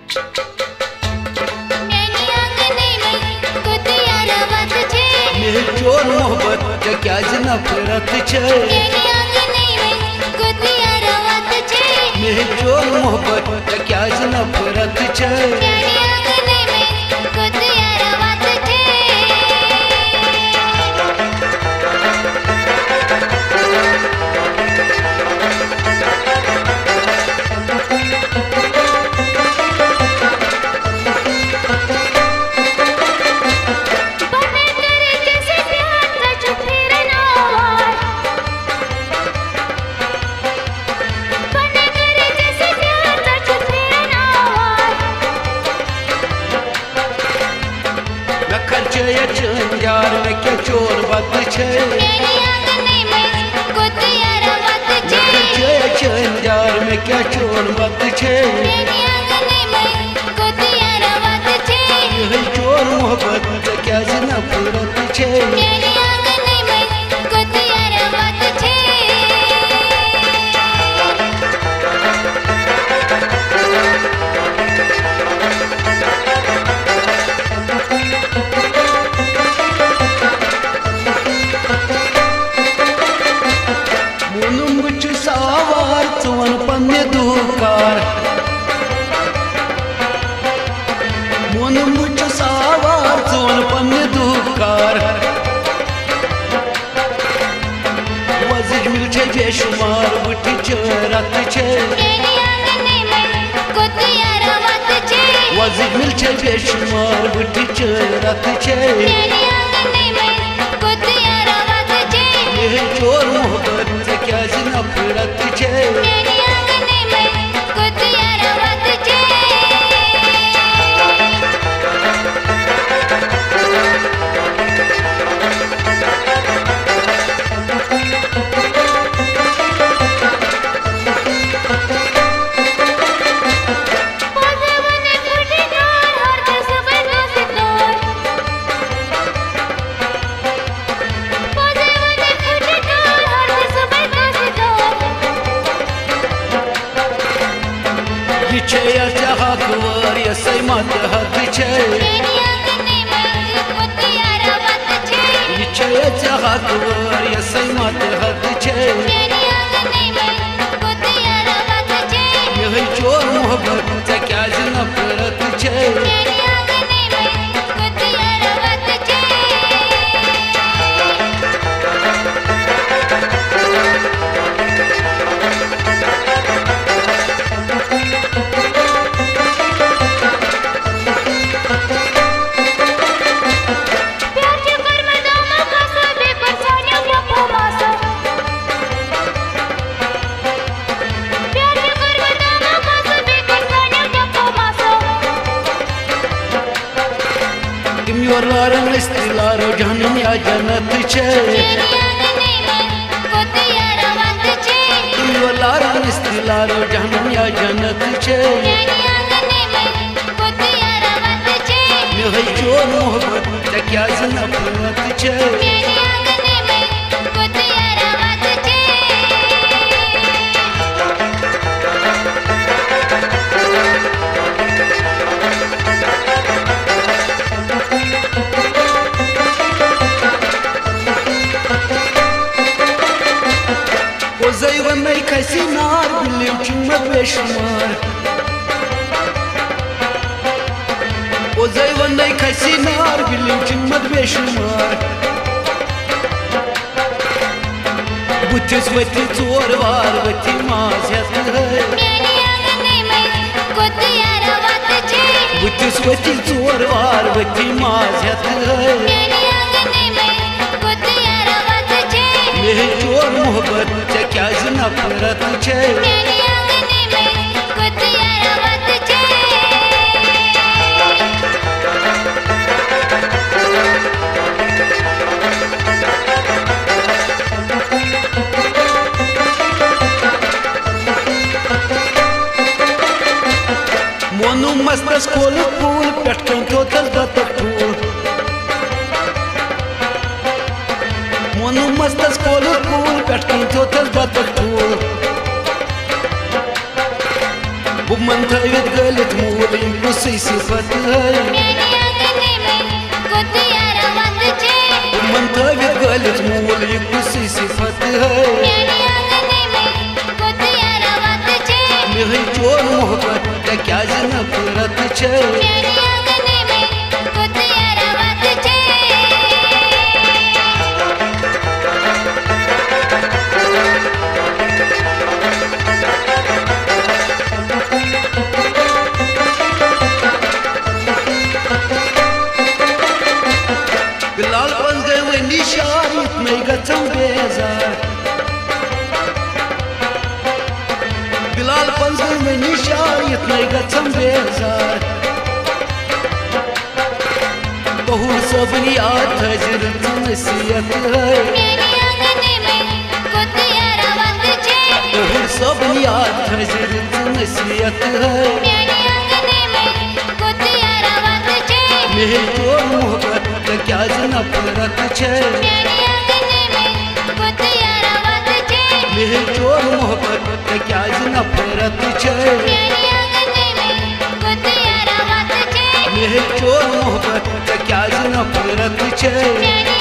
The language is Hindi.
चोर मोहब्बत क्या नफरत छे चोर मोहब्बत क्या नफरत छे यार में क्या चोर बद छे यार में क्या चोर बद छे चोर मोहब्बत क्या नफरत छे बेशुमार बुटी चरत छे वज़ीर मिल छे बेशुमार बुटी चरत छे चोर मोहब्बत क्या नफरत छे मत हद छे मत हद छे चोर मोहब्बत क्या नफरत छे लारो जहन्नम या जन्नत छे लारो जहन्नम या जन्नत छे चोर मोहब्बत क्या नफरत छे कैसी नार बिल्ली चुम्मत बेशुमार ओ जैवन नहीं कैसी नार बिल्ली चुम्मत बेशुमार बुथिस वती चोर वार वती माज बुथिस वती चोर वार वती माज चोर मोहब्बत क्या नफरत छे मोनू मस्तस कोल फूल पटकन थोतल दतक फूल मोनू मस्तस कोल फूल पटकन थोतल दतक फूल बुमन थवित गलित मूल सिफत है मन थवित गलित मूल ये कुसी सिफत है मेरे चोर मोहब्बत क्या नफरत छे बिलाल बन गए वे निशानित में गचम बेजार बिलाल बन गए वे निशानित में गचम बेजार बहु सबनी याद हजरत नसीहत है बहु सबनी याद हजरत नसीहत है मेरे चोर मोहब्बत क्या नफरत छे मेरे चोर मोहब्बत क्या नफरत छे मेरे चोर मोहब्बत क्या नफरत छे।